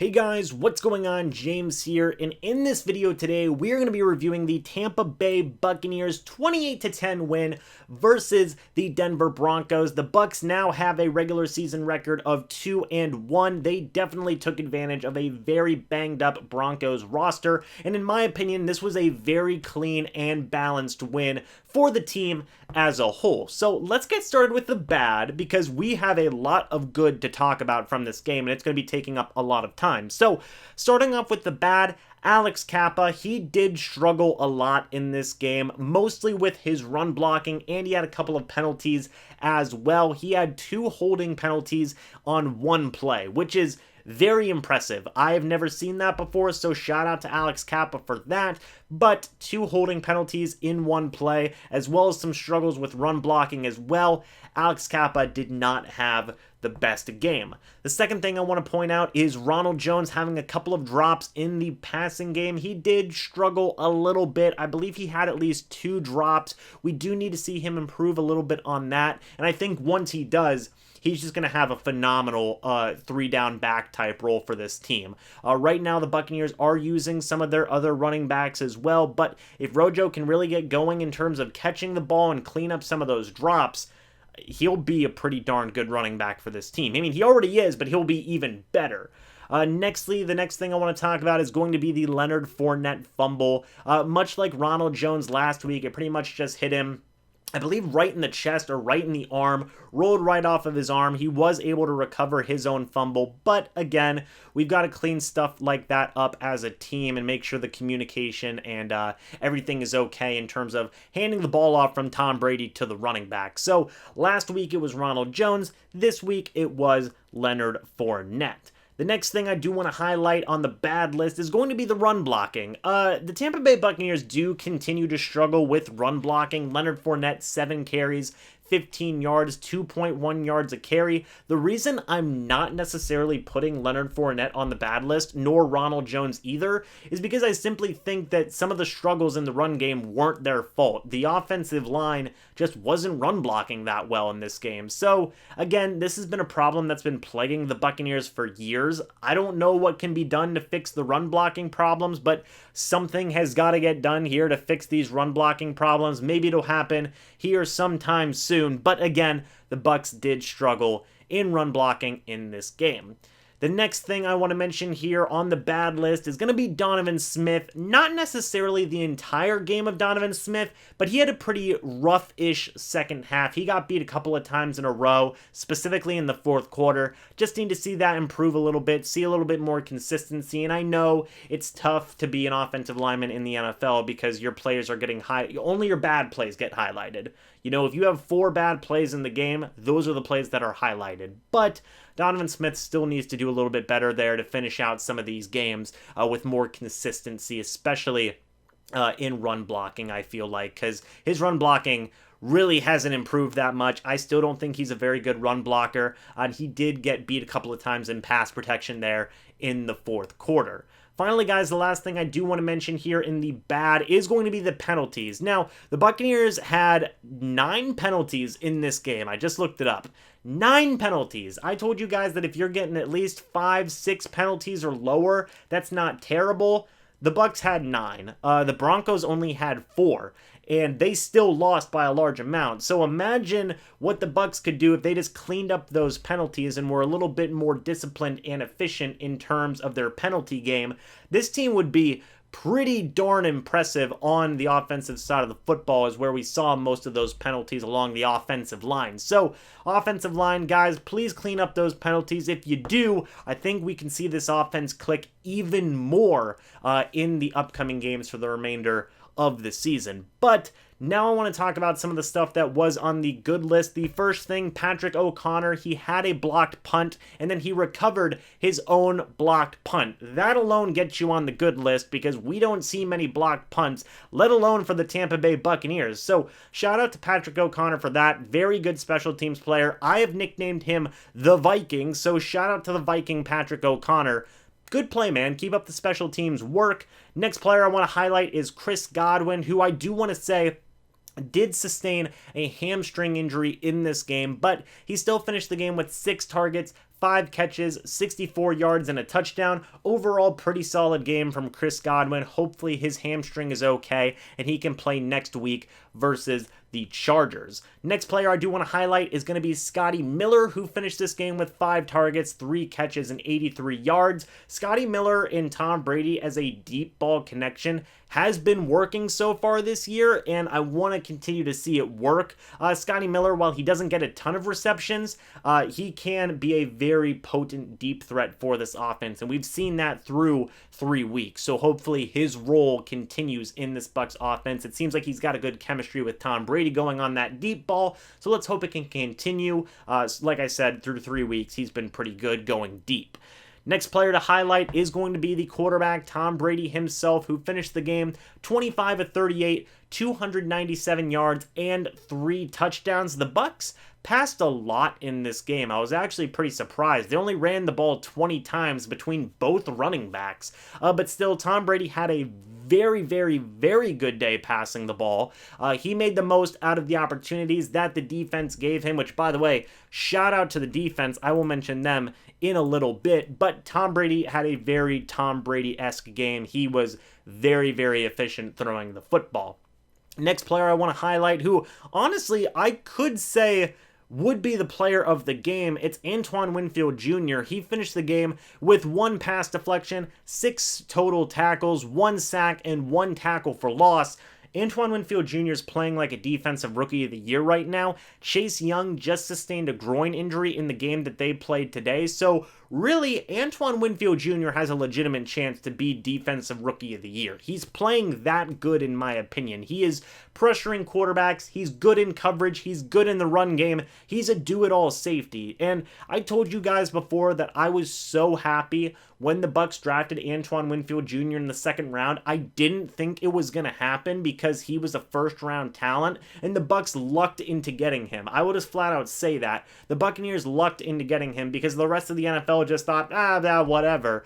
Hey guys, what's going on? James here, and in this video today, we're going to be reviewing the Tampa Bay Buccaneers 28-10 win versus the Denver Broncos. The Bucs now have a regular season record of 2-1. They definitely took advantage of a very banged up Broncos roster, and in my opinion, this was a very clean and balanced win for the team as a whole. So let's get started with the bad, because we have a lot of good to talk about from this game, and it's going to be taking up a lot of time. So starting off with the bad, Alex Cappa, he did struggle a lot in this game, mostly with his run blocking, and he had a couple of penalties as well. He had 2 holding penalties on 1 play, which is very impressive. I have never seen that before, so shout out to Alex Cappa for that. But 2 holding penalties in 1 play, as well as some struggles with run blocking as well. Alex Cappa did not have the best game. The second thing I want to point out is Ronald Jones having a couple of drops in the passing game. He did struggle a little bit. I believe he had at least 2 drops. We do need to see him improve a little bit on that, and I think once he does, he's just going to have a phenomenal 3-down back type role for this team. Right now, the Buccaneers are using some of their other running backs as well, but if Rojo can really get going in terms of catching the ball and clean up some of those drops, he'll be a pretty darn good running back for this team. I mean, he already is, but he'll be even better. Nextly, the next thing I want to talk about is going to be the Leonard Fournette fumble. Much like Ronald Jones last week, it pretty much just hit him, I believe, right in the chest or right in the arm, rolled right off of his arm. He was able to recover his own fumble, but again, we've got to clean stuff like that up as a team and make sure the communication and everything is okay in terms of handing the ball off from Tom Brady to the running back. So last week it was Ronald Jones. This week it was Leonard Fournette. The next thing I do want to highlight on the bad list is going to be the run blocking. The Tampa Bay Buccaneers do continue to struggle with run blocking. Leonard Fournette, 7 carries, 15 yards, 2.1 yards a carry. The reason I'm not necessarily putting Leonard Fournette on the bad list, nor Ronald Jones either, is because I simply think that some of the struggles in the run game weren't their fault. The offensive line just wasn't run blocking that well in this game. So again, this has been a problem that's been plaguing the Buccaneers for years. I don't know what can be done to fix the run blocking problems, but something has got to get done here to fix these run blocking problems. Maybe it'll happen here sometime soon. But again, the Bucs did struggle in run blocking in this game. The next thing I want to mention here on the bad list is going to be Donovan Smith. Not necessarily the entire game of Donovan Smith, but he had a pretty rough-ish second half. He got beat a couple of times in a row, specifically in the 4th quarter. Just need to see that improve a little bit, see a little bit more consistency. And I know it's tough to be an offensive lineman in the NFL because your players are getting only your bad plays get highlighted. You know, if you have 4 bad plays in the game, those are the plays that are highlighted. But Donovan Smith still needs to do a little bit better there to finish out some of these games with more consistency, especially in run blocking, I feel like, because his run blocking really hasn't improved that much. I still don't think he's a very good run blocker. He did get beat a couple of times in pass protection there in the 4th quarter. Finally, guys, the last thing I do want to mention here in the bad is going to be the penalties. Now, the Buccaneers had 9 penalties in this game. I just looked it up. 9 penalties. I told you guys that if you're getting at least 5, 6 penalties or lower, that's not terrible. The Bucs had 9. The Broncos only had 4. And they still lost by a large amount. So imagine what the Bucs could do if they just cleaned up those penalties and were a little bit more disciplined and efficient in terms of their penalty game. This team would be pretty darn impressive on the offensive side of the football, is where we saw most of those penalties along the offensive line. So, offensive line, guys, please clean up those penalties. If you do, I think we can see this offense click even more in the upcoming games for the remainder of the season. But now I want to talk about some of the stuff that was on the good list. The first thing, Patrick O'Connor, he had a blocked punt, and then he recovered his own blocked punt. That alone gets you on the good list, because we don't see many blocked punts, let alone for the Tampa Bay Buccaneers. So shout out to Patrick O'Connor for that. Very good special teams player. I have nicknamed him the Viking, so shout out to the Viking Patrick O'Connor. Good play, man. Keep up the special teams work. Next player I want to highlight is Chris Godwin, who I do want to say did sustain a hamstring injury in this game, but he still finished the game with 6 targets, 5 catches, 64 yards, and a touchdown. Overall, pretty solid game from Chris Godwin. Hopefully his hamstring is okay and he can play next week versus the Chargers. Next player I do want to highlight is going to be Scotty Miller, who finished this game with 5 targets, 3 catches, and 83 yards. Scotty Miller and Tom Brady as a deep ball connection has been working so far this year, and I want to continue to see it work. Scotty Miller, while he doesn't get a ton of receptions, he can be a very potent deep threat for this offense, and we've seen that through 3 weeks. So hopefully his role continues in this Bucs offense. It seems like he's got a good chemistry with Tom Brady going on that deep ball, so let's hope it can continue. Like I said, through 3 weeks, he's been pretty good going deep. Next player to highlight is going to be the quarterback, Tom Brady himself, who finished the game 25 of 38, 297 yards, and 3 touchdowns. The Bucs passed a lot in this game. I was actually pretty surprised. They only ran the ball 20 times between both running backs. But still, Tom Brady had a very, very, very good day passing the ball. He made the most out of the opportunities that the defense gave him, which, by the way, shout out to the defense. I will mention them in a little bit, but Tom Brady had a very Tom Brady-esque game. He was very, very efficient throwing the football. Next player I want to highlight, who honestly I could say would be the player of the game, it's Antoine Winfield Jr. He finished the game with 1 pass deflection, 6 total tackles, 1 sack, and 1 tackle for loss. Antoine Winfield Jr. is playing like a defensive rookie of the year right now. Chase Young just sustained a groin injury in the game that they played today, so really, Antoine Winfield Jr. has a legitimate chance to be defensive rookie of the year. He's playing that good in my opinion. He is pressuring quarterbacks, he's good in coverage, he's good in the run game, he's a do-it-all safety. And I told you guys before that I was so happy when the Bucs drafted Antoine Winfield Jr. in the 2nd round. I didn't think it was going to happen because he was a first-round talent, and the Bucs lucked into getting him. I will just flat out say that. The Buccaneers lucked into getting him because the rest of the NFL just thought, whatever.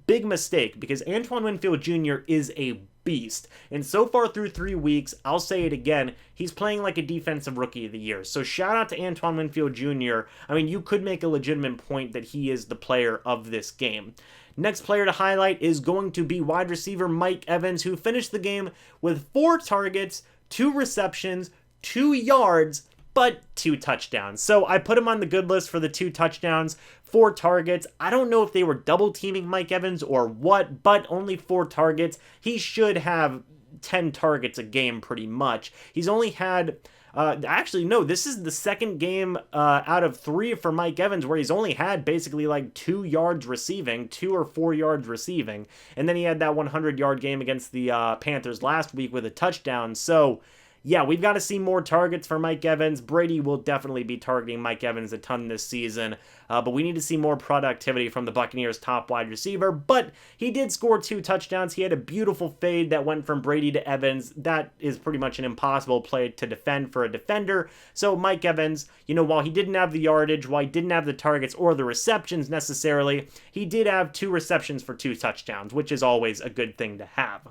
Big mistake, because Antoine Winfield Jr. is a beast. And so far through 3 weeks, I'll say it again, he's playing like a defensive rookie of the year. So shout out to Antoine Winfield Jr. I mean, you could make a legitimate point that he is the player of this game. Next player to highlight is going to be wide receiver Mike Evans, who finished the game with 4 targets, 2 receptions, 2 yards, but 2 touchdowns. So I put him on the good list for the 2 touchdowns, 4 targets. I don't know if they were double teaming Mike Evans or what, but only 4 targets. He should have 10 targets a game pretty much. He's only had, actually no, this is the 2nd game out of 3 for Mike Evans where he's only had basically like 2 yards receiving, 2 or 4 yards receiving. And then he had that 100-yard game against the Panthers last week with a touchdown. So yeah, we've got to see more targets for Mike Evans. Brady will definitely be targeting Mike Evans a ton this season, but we need to see more productivity from the Buccaneers' top wide receiver. But he did score 2 touchdowns. He had a beautiful fade that went from Brady to Evans. That is pretty much an impossible play to defend for a defender. So Mike Evans, while he didn't have the yardage, while he didn't have the targets or the receptions necessarily, he did have 2 receptions for 2 touchdowns, which is always a good thing to have.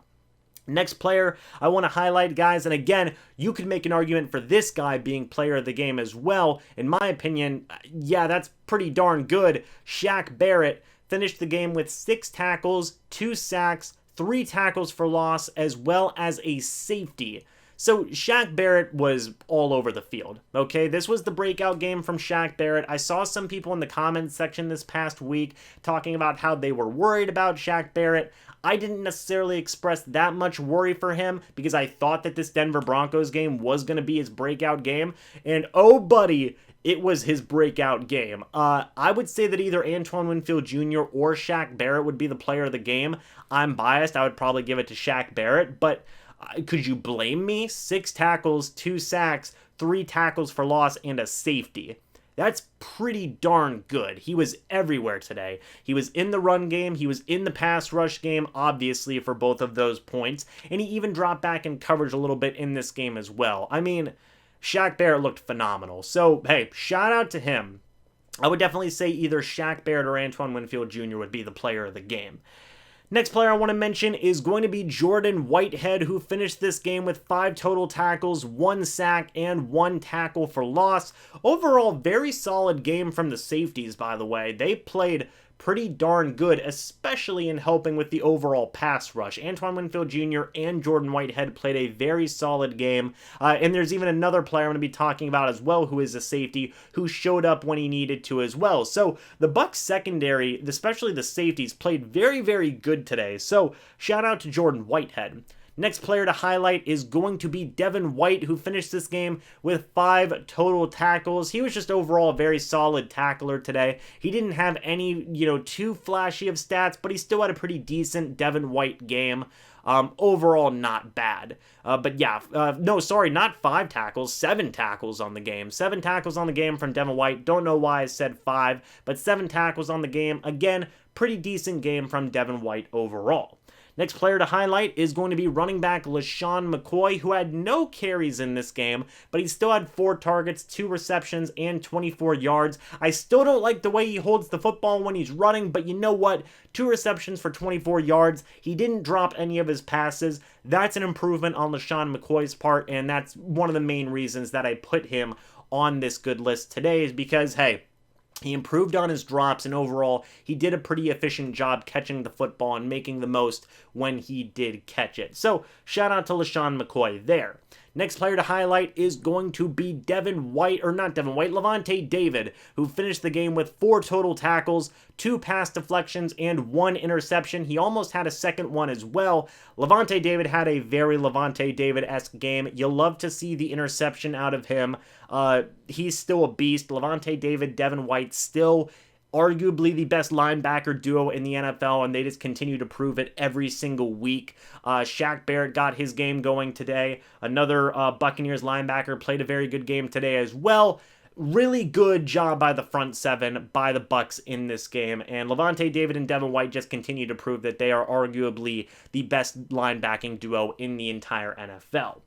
Next player I want to highlight, guys, and again, you could make an argument for this guy being player of the game as well. In my opinion, yeah, that's pretty darn good. Shaq Barrett finished the game with 6 tackles, 2 sacks, 3 tackles for loss, as well as a safety. So Shaq Barrett was all over the field, okay? This was the breakout game from Shaq Barrett. I saw some people in the comments section this past week talking about how they were worried about Shaq Barrett. I didn't necessarily express that much worry for him because I thought that this Denver Broncos game was going to be his breakout game. And oh, buddy, it was his breakout game. I would say that either Antoine Winfield Jr. or Shaq Barrett would be the player of the game. I'm biased. I would probably give it to Shaq Barrett, but could you blame me? 6 tackles, 2 sacks, 3 tackles for loss, and a safety. That's pretty darn good. He was everywhere today. He was in the run game. He was in the pass rush game, obviously, for both of those points. And he even dropped back in coverage a little bit in this game as well. I mean, Shaq Barrett looked phenomenal. So, hey, shout out to him. I would definitely say either Shaq Barrett or Antoine Winfield Jr. would be the player of the game. Next player I want to mention is going to be Jordan Whitehead, who finished this game with 5 total tackles, 1 sack, and 1 tackle for loss. Overall, very solid game from the safeties, by the way. They played pretty darn good, especially in helping with the overall pass rush. Antoine Winfield Jr. and Jordan Whitehead played a very solid game, and there's even another player I'm going to be talking about as well who is a safety who showed up when he needed to as well. So the Bucs secondary, especially the safeties, played very, very good today. So shout out to Jordan Whitehead. Next player to highlight is going to be Devon White, who finished this game with 5 total tackles. He was just overall a very solid tackler today. He didn't have any, too flashy of stats, but he still had a pretty decent Devon White game. Overall, not bad. But yeah, not 5 tackles, 7 tackles on the game. 7 tackles on the game from Devin White. Don't know why I said 5, but 7 tackles on the game. Again, pretty decent game from Devin White overall. Next player to highlight is going to be running back Lashon Mccoy, who had no carries in this game, but he still had 4 targets, 2 receptions, and 24 yards. I still don't like the way he holds the football when he's running, but you know what? 2 receptions for 24 yards. He didn't drop any of his passes. That's an improvement on Lashon McCoy's part, and that's one of the main reasons that I put him on this good list today, is because, hey, he improved on his drops, and overall, he did a pretty efficient job catching the football and making the most when he did catch it. So, shout out to Lashon McCoy there. Next player to highlight is going to be Levante David, who finished the game with 4 total tackles, 2 pass deflections, and 1 interception. He almost had a second one as well. Levante David had a very Levante David-esque game. You'll love to see the interception out of him. He's still a beast. Levante David, Devon White, still arguably the best linebacker duo in the NFL, and they just continue to prove it every single week. Shaq Barrett got his game going today. Another Buccaneers linebacker played a very good game today as well. Really good job by the front 7, by the Bucs in this game, and Levante David and Devin White just continue to prove that they are arguably the best linebacking duo in the entire NFL.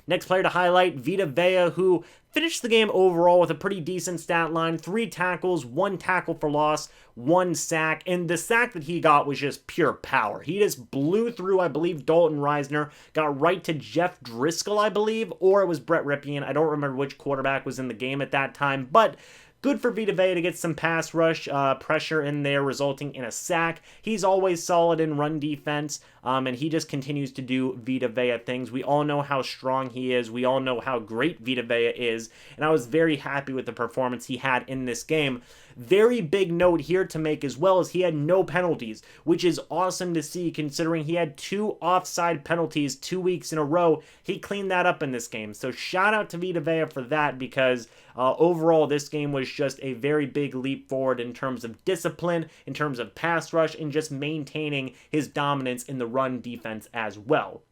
Next player to highlight, Vita Vea, who finished the game overall with a pretty decent stat line. 3 tackles, 1 tackle for loss, 1 sack, and the sack that he got was just pure power. He just blew through, I believe, Dalton Reisner, got right to Jeff Driscoll, I believe, or it was Brett Ripien. I don't remember which quarterback was in the game at that time, but good for Vita Vea to get some pass rush pressure in there, resulting in a sack. He's always solid in run defense, and he just continues to do Vita Vea things. We all know how strong he is. We all know how great Vita Vea is, and I was very happy with the performance he had in this game. Very big note here to make as well is he had no penalties, which is awesome to see considering he had 2 offside penalties 2 weeks in a row. He cleaned that up in this game. So shout out to Vita Vea for that, because overall this game was just a very big leap forward in terms of discipline, in terms of pass rush, and just maintaining his dominance in the run defense as well.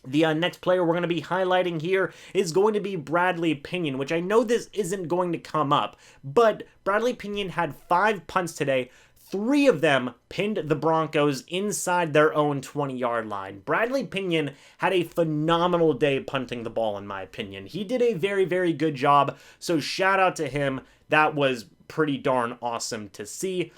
The next player we're going to be highlighting here is going to be Bradley Pinion, which I know this isn't going to come up, but Bradley Pinion had 5 punts today. 3 of them pinned the Broncos inside their own 20-yard line. Bradley Pinion had a phenomenal day punting the ball, in my opinion. He did a very, very good job, so shout out to him. That was pretty darn awesome to see.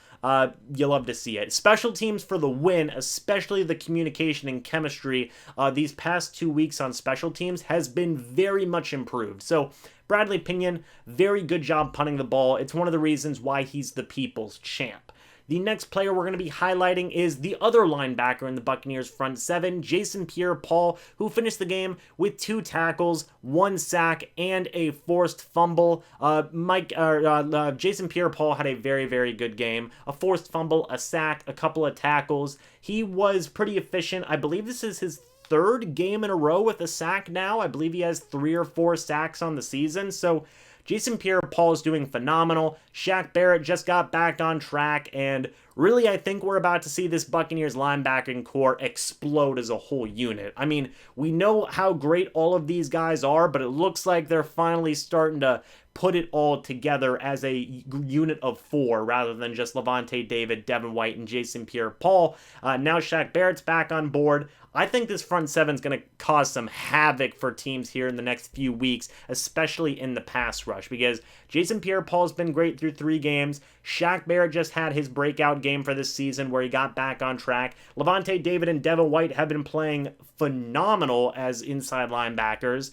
You love to see it. Special teams for the win, especially the communication and chemistry these past 2 weeks on special teams has been very much improved. So Bradley Pinion, very good job punting the ball. It's one of the reasons why he's the people's champ. The next player we're going to be highlighting is the other linebacker in the Buccaneers front 7, Jason Pierre-Paul, who finished the game with 2 tackles, 1 sack, and a forced fumble. Jason Pierre-Paul had a very, very good game. A forced fumble, a sack, a couple of tackles. He was pretty efficient. I believe this is his 3rd game in a row with a sack now. I believe he has 3 or 4 sacks on the season. So Jason Pierre-Paul is doing phenomenal. Shaq Barrett just got back on track, and really I think we're about to see this Buccaneers linebacking core explode as a whole unit. I mean, we know how great all of these guys are, but it looks like they're finally starting to put it all together as a unit of 4 rather than just Levante David, Devin White, and Jason Pierre-Paul. Now Shaq Barrett's back on board. I think this front 7 is going to cause some havoc for teams here in the next few weeks, especially in the pass rush, because Jason Pierre-Paul's been great through 3 games. Shaq Barrett just had his breakout game for this season where he got back on track. Lavonte David and Devin White have been playing phenomenal as inside linebackers.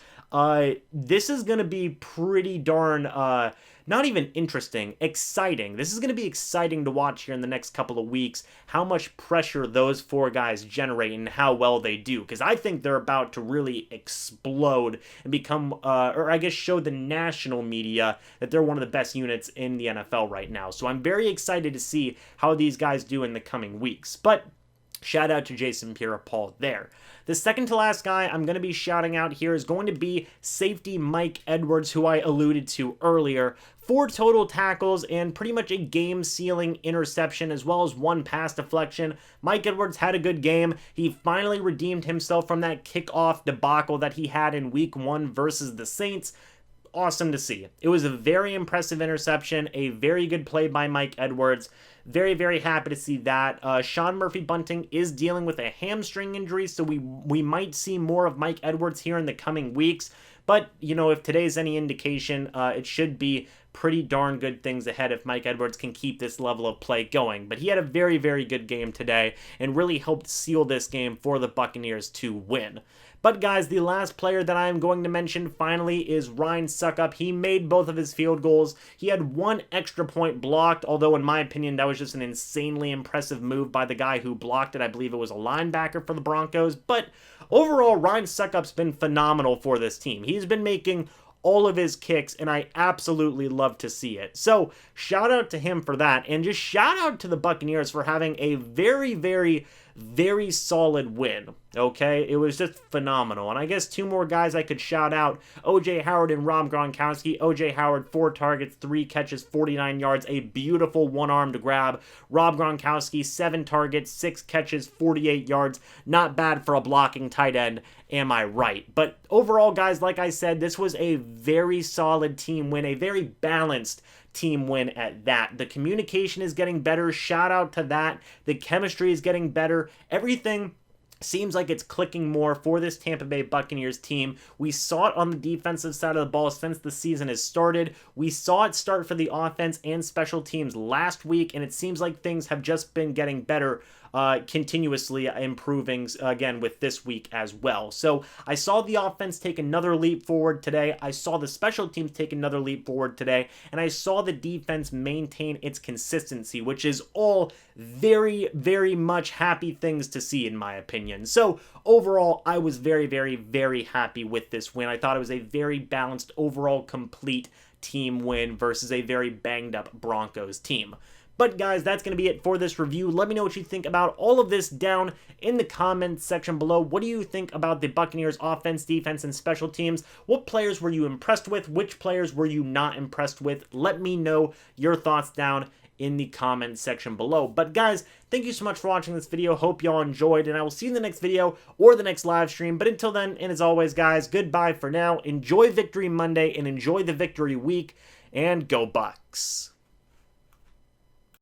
This is going to be pretty darn, not even interesting, exciting. This is going to be exciting to watch here in the next couple of weeks, how much pressure those four guys generate and how well they do, because I think they're about to really explode and become, or I guess show the national media that they're one of the best units in the NFL right now. So I'm very excited to see how these guys do in the coming weeks. But shout out to Jason Pierre-Paul there. The second to last guy I'm going to be shouting out here is going to be safety Mike Edwards, who I alluded to earlier. 4 total tackles and pretty much a game-sealing interception as well as 1 pass deflection. Mike Edwards had a good game. He finally redeemed himself from that kickoff debacle that he had in Week 1 versus the Saints. Awesome to see. It was a very impressive interception, a very good play by Mike Edwards. Very, very happy to see that. Sean Murphy-Bunting is dealing with a hamstring injury, so we might see more of Mike Edwards here in the coming weeks. But, you know, if today's any indication, it should be pretty darn good things ahead if Mike Edwards can keep this level of play going. But he had a very, very good game today and really helped seal this game for the Buccaneers to win. But guys, the last player that I'm going to mention finally is Ryan Succop. He made both of his field goals. He had 1 extra point blocked, although in my opinion that was just an insanely impressive move by the guy who blocked it. I believe it was a linebacker for the Broncos. But overall, Ryan Succop's been phenomenal for this team. He's been making all of his kicks, and I absolutely love to see it. So shout out to him for that, and just shout out to the Buccaneers for having a very, very, very solid win. Okay, it was just phenomenal. And I guess 2 more guys I could shout out: OJ Howard and Rob Gronkowski. OJ Howard, 4 targets, 3 catches, 49 yards, a beautiful one-armed grab. Rob Gronkowski, 7 targets, 6 catches, 48 yards. Not bad for a blocking tight end, am I right? But overall, guys, like I said, this was a very solid team win, a very balanced team win at that. The communication is getting better. Shout out to that. The chemistry is getting better. Everything seems like it's clicking more for this Tampa Bay Buccaneers team. We saw it on the defensive side of the ball since the season has started. We saw it start for the offense and special teams last week, and it seems like things have just been getting better, continuously improving again with this week as well. So I saw the offense take another leap forward today. I saw the special teams take another leap forward today, and I saw the defense maintain its consistency, which is all very, very much happy things to see in my opinion. So overall, I was very, very, very happy with this win. I thought it was a very balanced, overall complete team win versus a very banged up Broncos team. But guys, that's going to be it for this review. Let me know what you think about all of this down in the comments section below. What do you think about the Buccaneers offense, defense, and special teams? What players were you impressed with? Which players were you not impressed with? Let me know your thoughts down in the comments section below. But guys, thank you so much for watching this video. Hope y'all enjoyed, and I will see you in the next video or the next live stream. But until then, and as always, guys, goodbye for now. Enjoy Victory Monday and enjoy the victory week, and go Bucs.